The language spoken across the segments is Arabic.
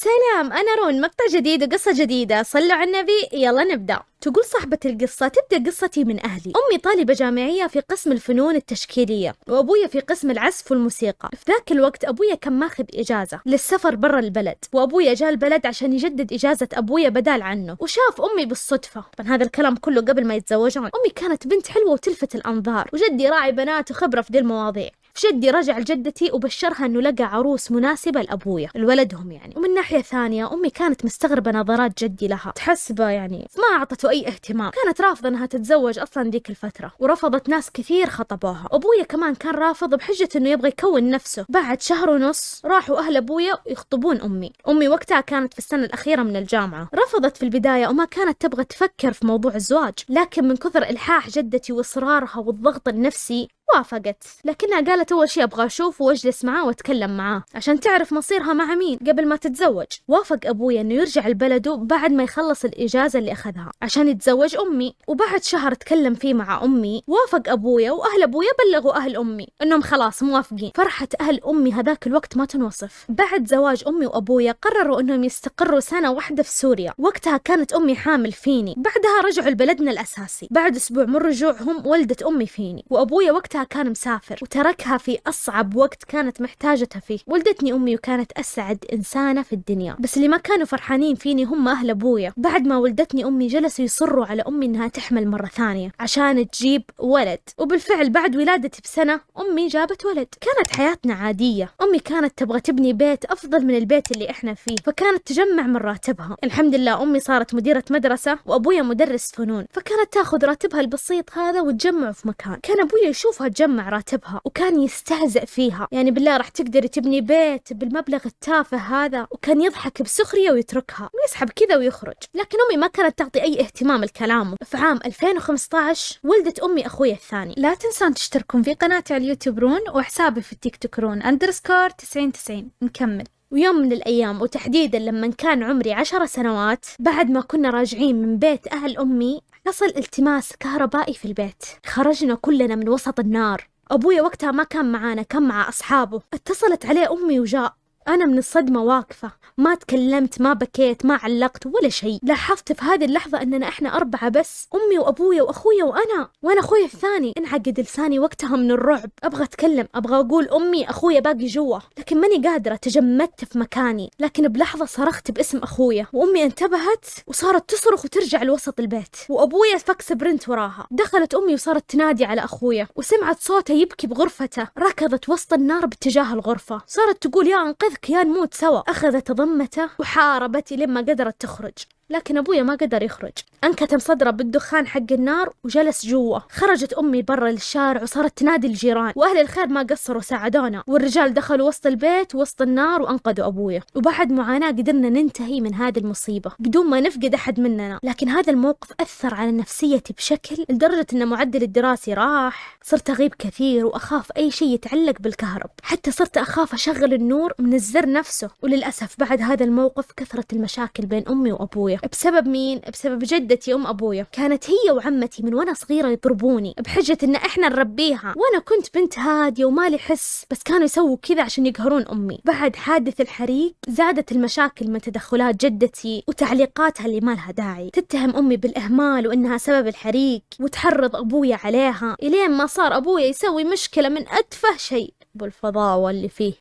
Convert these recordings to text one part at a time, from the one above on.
سلام، أنا رون. مقطع جديد وقصة جديدة، صلوا على النبي، يلا نبدأ. تقول صاحبة القصة: تبدأ قصتي من أهلي. أمي طالبة جامعية في قسم الفنون التشكيلية، وأبويا في قسم العزف والموسيقى. في ذاك الوقت أبويا كان ماخذ إجازة للسفر برا البلد، وأبويا جاء البلد عشان يجدد إجازة أبويا بدال عنه، وشاف أمي بالصدفة. طبعا هذا الكلام كله قبل ما يتزوجون. أمي كانت بنت حلوة وتلفت الأنظار، وجدي راعي بنات وخبرة في دي المواضيع. جدي رجع لجدتي وبشرها انه لقى عروس مناسبة لأبويا لولدهم يعني. ومن ناحية ثانية أمي كانت مستغربة نظرات جدي لها، تحسبه يعني ما أعطته أي اهتمام. كانت رافضة انها تتزوج أصلا ديك الفترة، ورفضت ناس كثير خطبوها. أبويا كمان كان رافض بحجة انه يبغى يكون نفسه. بعد شهر ونص راحوا أهل أبويا يخطبون أمي وقتها كانت في السنة الأخيرة من الجامعة. رفضت في البداية وما كانت تبغى تفكر في موضوع الزواج، لكن من كثر إلحاح جدتي وإصرارها والضغط النفسي وافقت. لكنها قالت أول شيء أبغى أشوفه وأجلس معاه وأتكلم معاه عشان تعرف مصيرها مع مين قبل ما تتزوج. وافق أبويا إنه يرجع لبلده بعد ما يخلص الإجازة اللي أخذها عشان يتزوج أمي. وبعد شهر تكلم فيه مع أمي، وافق أبويا وأهل أبويا بلغوا أهل أمي إنهم خلاص موافقين. فرحة أهل أمي هذاك الوقت ما تنوصف. بعد زواج أمي وأبويا قرروا إنهم يستقروا سنة واحدة في سوريا. وقتها كانت أمي حامل فيني. بعدها رجعوا لبلدنا الأساسي. بعد أسبوع من رجوعهم ولدت أمي فيني، وأبويا وقتها كان مسافر وتركها في أصعب وقت كانت محتاجتها فيه. ولدتني أمي وكانت أسعد إنسانة في الدنيا، بس اللي ما كانوا فرحانين فيني هم أهل أبويا. بعد ما ولدتني أمي جلسوا يصروا على أمي إنها تحمل مرة ثانية عشان تجيب ولد، وبالفعل بعد ولادتي بسنة أمي جابت ولد. كانت حياتنا عادية. أمي كانت تبغى تبني بيت أفضل من البيت اللي إحنا فيه، فكانت تجمع من راتبها. الحمد لله أمي صارت مديرة مدرسة وأبويا مدرس فنون، فكانت تاخذ راتبها البسيط هذا وتجمعه في مكان. كان أبويا يشوفها تجمع راتبها وكان يستهزئ فيها، يعني بالله راح تقدري تبني بيت بالمبلغ التافه هذا؟ وكان يضحك بسخرية ويتركها ويسحب كذا ويخرج. لكن أمي ما كانت تعطي أي اهتمام لكلامه. في عام 2015 ولدت أمي أخويا الثاني. لا تنسون تشتركون في قناتي على اليوتيوب رون، وحسابي في التيك توك رون _9090. نكمل. ويوم من الأيام، وتحديدا لما كان عمري 10 سنوات، بعد ما كنا راجعين من بيت أهل أمي، حصل التماس كهربائي في البيت. خرجنا كلنا من وسط النار. أبويا وقتها ما كان معانا، كان مع أصحابه. اتصلت عليه أمي وجاء. أنا من الصدمة واقفة، ما تكلمت، ما بكيت، ما علقت ولا شيء. لاحظت في هذه اللحظة أننا إحنا 4 بس، أمي وأبويا وأخويا وأنا أخويا الثاني. انعقد لساني وقتها من الرعب. أبغى أتكلم، أبغى أقول أمي أخويا باقي جوا، لكن ماني قادرة. تجمدت في مكاني. لكن بلحظة صرخت باسم أخويا، وأمي انتبهت وصارت تصرخ وترجع لوسط البيت. وأبويا فك سبرنت وراها. دخلت أمي وصارت تنادي على أخويا، وسمعت صوته يبكي بغرفته. ركضت وسط النار باتجاه الغرفة، صارت تقول يا أنقذ يا نموت سوا. أخذت ضمته وحاربت لما قدرت تخرج، لكن أبويا ما قدر يخرج. انكتم صدره بالدخان حق النار وجلس جوا. خرجت أمي برا للشارع وصارت تنادي الجيران، وأهل الخير ما قصروا ساعدونا، والرجال دخلوا وسط البيت وسط النار وأنقذوا أبويا. وبعد معاناة قدرنا ننتهي من هذه المصيبة بدون ما نفقد أحد مننا. لكن هذا الموقف أثر على نفسيتي بشكل لدرجة أن معدل الدراسي راح. صرت أغيب كثير وأخاف أي شيء يتعلق بالكهرب، حتى صرت أخاف أشغل النور من الزر نفسه. وللأسف بعد هذا الموقف كثرت المشاكل بين أمي وأبويا. بسبب مين؟ بسبب جدتي أم أبويا. كانت هي وعمتي من وأنا صغيرة يضربوني بحجة إن إحنا نربيها، وأنا كنت بنت هادية ومالي حس، بس كانوا يسووا كذا عشان يقهرون أمي. بعد حادث الحريق زادت المشاكل من تدخلات جدتي وتعليقاتها اللي ما لها داعي. تتهم أمي بالإهمال وإنها سبب الحريق، وتحرض أبويا عليها، إلين ما صار أبويا يسوي مشكلة من أتفه شيء بالفضاوة اللي فيه.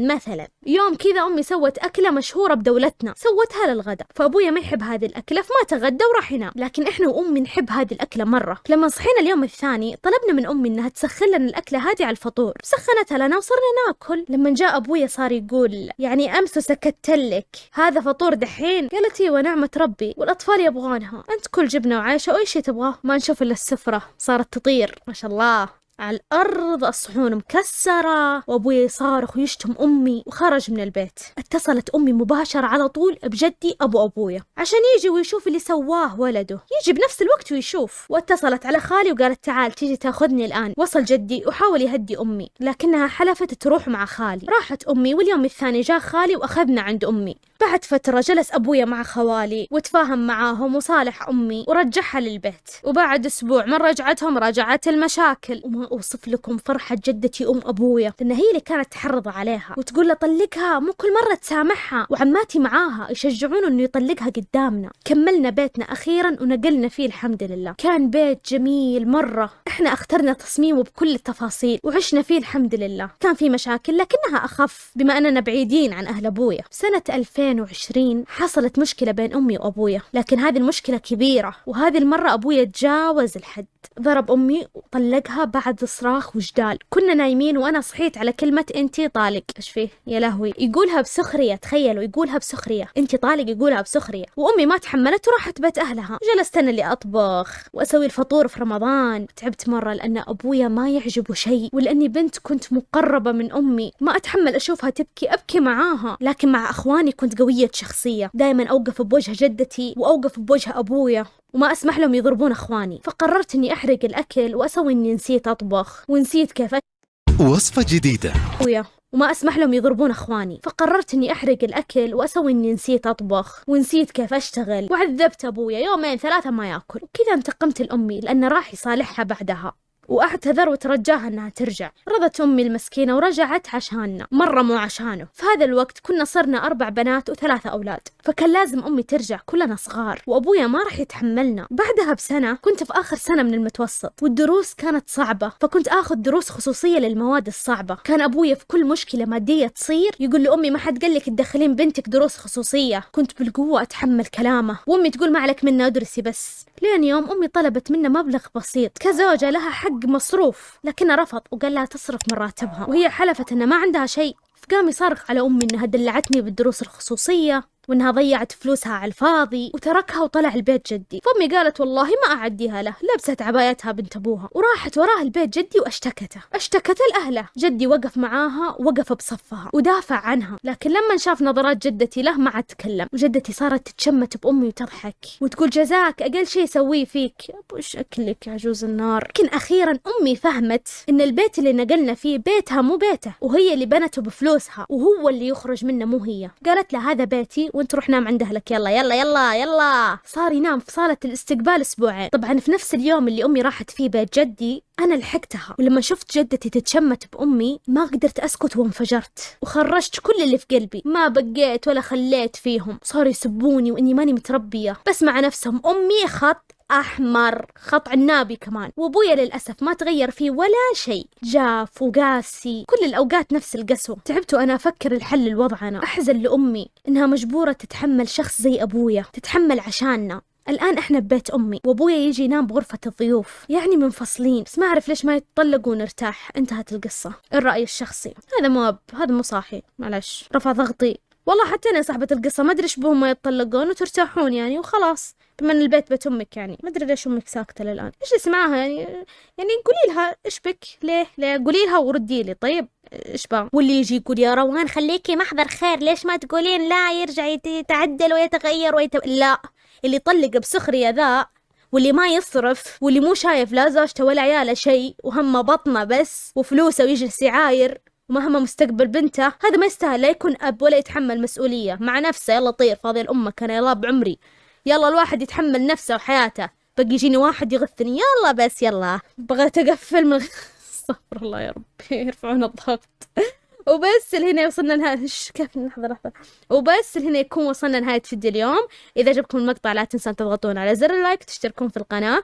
مثلا يوم كذا أمي سوت أكلة مشهورة بدولتنا، سوتها للغداء، فأبويا ما يحب هذه الأكلة فما تغدى وراح ينام. لكن إحنا وأمي نحب هذه الأكلة مرة. لما صحينا اليوم الثاني طلبنا من أمي إنها تسخن لنا الأكلة هذه على الفطور، سخنتها لنا وصرنا ناكل. لما جاء أبويا صار يقول يعني أمس سكتلك، هذا فطور دحين؟ قالت هي ونعمة ربي، والأطفال يبغونها، أنت كل جبنة وعيش وأي شيء تبغاه، ما نشوف إلا السفرة صارت تطير ما شاء الله على الأرض، الصحون مكسرة، وأبوي يصارخ ويشتم أمي وخرج من البيت. اتصلت أمي مباشرة على طول بجدي أبو أبويا عشان يجي ويشوف اللي سواه ولده، يجي بنفس الوقت ويشوف. واتصلت على خالي وقالت تعال تيجي تاخذني الآن. وصل جدي وحاول يهدي أمي، لكنها حلفت تروح مع خالي. راحت أمي، واليوم الثاني جاء خالي وأخذنا عند أمي. بعد فترة جلس أبويا مع خوالي وتفاهم معاهم وصالح أمي ورجعها للبيت. وبعد أسبوع من رجعتهم رجعت المشاكل، وما ما أوصف لكم فرحة جدتي أم أبويا، لأن هي اللي كانت تحرض عليها وتقول له طلقها، مو كل مرة تسامحها، وعماتي معاها يشجعونه إنه يطلقها قدامنا. كملنا بيتنا أخيرا ونقلنا فيه الحمد لله. كان بيت جميل مرة، إحنا اخترنا تصميمه بكل التفاصيل وعشنا فيه الحمد لله. كان في مشاكل لكنها أخف بما أننا بعيدين عن أهل أبويا. سنة 2020 حصلت مشكلة بين أمي وأبويا، لكن هذه المشكلة كبيرة، وهذه المرة أبويا تجاوز الحد، ضرب أمي وطلقها بعد صراخ وجدال. كنا نايمين وأنا صحيت على كلمة أنتي طالق. إيش فيه يا لهوي؟ يقولها بسخرية، تخيلوا يقولها بسخرية، أنتي طالق يقولها بسخرية. وأمي ما تحملت وراحت بيت أهلها. جلست أنا اللي أطبخ وأسوي الفطور في رمضان. تعبت مرة لأن أبويا ما يعجبه شيء، ولأني بنت كنت مقربة من أمي ما أتحمل أشوفها تبكي، أبكي معاها. لكن مع أخواني كنت قوية شخصية، دائما أوقف بوجه جدتي وأوقف بوجه أبويا وما أسمح لهم يضربون أخواني. فقررت إني أحرق الأكل وأسوي إني نسيت أطبخ ونسيت كيف وصفة جديدة وما أسمح لهم يضربون أخواني. فقررت إني أحرق الأكل وأسوي إني نسيت أطبخ ونسيت كيف أشتغل، وعذبت أبويا 2-3 ما يأكل. وكذا انتقمت لأمي لأن راح يصالحها بعدها، واعتذر وترجاها انها ترجع. رضت امي المسكينه ورجعت عشاننا، مره مو عشانه. في هذا الوقت كنا صرنا 4 بنات و3 اولاد، فكان لازم امي ترجع، كلنا صغار وابويا ما راح يتحملنا. بعدها بسنه كنت في اخر سنه من المتوسط والدروس كانت صعبه، فكنت اخذ دروس خصوصيه للمواد الصعبه. كان ابويا في كل مشكله ماديه تصير يقول لامي ما حد قال لك تدخلين بنتك دروس خصوصيه. كنت بالقوه اتحمل كلامه وامي تقول ما عليك منها ادرسي بس. لين يوم امي طلبت منه مبلغ بسيط كزوجه لها حق مصروف، لكنه رفض وقال لها تصرف من راتبها، وهي حلفت انه ما عندها شيء. فقام يصرخ على امي انها دلعتني بالدروس الخصوصيه وانها ضيعت فلوسها على الفاضي، وتركها وطلع البيت جدي. فامي قالت والله ما اعديها له. لبست عبايتها بنت ابوها وراحت وراه البيت جدي اشتكته لاهله. جدي وقف معاها ووقف بصفها ودافع عنها، لكن لما شاف نظرات جدتي له ما عاد تكلم. وجدتي صارت تتشمت بامي وتضحك وتقول جزاك، اقل شيء سويه فيك وش اكلك يا عجوز النار. لكن اخيرا امي فهمت ان البيت اللي نقلنا فيه بيتها مو بيته، وهي اللي بنته بفلوسها وهو اللي يخرج منه مو هي. قالت له هذا بيتي وانت روح نام عند اهلك، يلا يلا يلا يلا. صار ينام في صالة الاستقبال اسبوعين. طبعا في نفس اليوم اللي امي راحت فيه بيت جدي انا لحقتها، ولما شفت جدتي تتشمت بامي ما قدرت اسكت وانفجرت وخرجت كل اللي في قلبي، ما بقيت ولا خليت فيهم. صاروا يسبوني واني ماني متربية، بس مع نفسهم امي خط أحمر، خط عنابي كمان. وأبويا للأسف ما تغير فيه ولا شيء، جاف وقاسي كل الأوقات نفس القسوة. تعبت وأنا أفكر الحل لوضعنا. أحزن لأمي إنها مجبورة تتحمل شخص زي أبويا، تتحمل عشاننا. الآن إحنا ببيت أمي وأبويا يجي ينام بغرفة الضيوف، يعني منفصلين. بس ما أعرف ليش ما يتطلقوا ونرتاح. انتهت القصة. الرأي الشخصي هذا مو صاحي، معلش رفع ضغطي. والله حتى أنا صاحبة القصة ما أدري إيش بهم ما يتطلقون وترتاحون يعني وخلاص، بما ان البيت بيت امك. يعني ما ادري ليش امك ساكته للان. ايش اسمعها يعني قولي لها ايش بك، ليه قولي لها وردي لي. طيب ايش بقى؟ واللي يجي يقول يا روان خليكي محضر خير، ليش ما تقولين لا يرجع يتعدل ويتغير لا، اللي يطلق بسخريه ذا واللي ما يصرف واللي مو شايف لا زوجته ولا عياله شيء وهم بطنه بس وفلوسه ويجلس يعاير ومهما مستقبل بنته، هذا ما يستاهل لا يكون اب ولا يتحمل مسؤوليه مع نفسه. يلا طير فاضي الامه، كان يلا بعمري. يلا الواحد يتحمل نفسه وحياته، بقي يجيني واحد يغثني. يلا بس يلا بغيت اقفل من استغفر الله يا ربي يرفعون الضغط. وبس لهنا وصلنا لنهاية كيف لحظة وبس لهنا يكون وصلنا لنهاية فيديو اليوم. إذا عجبكم المقطع لا تنسون تضغطون على زر اللايك، تشتركون في القناة.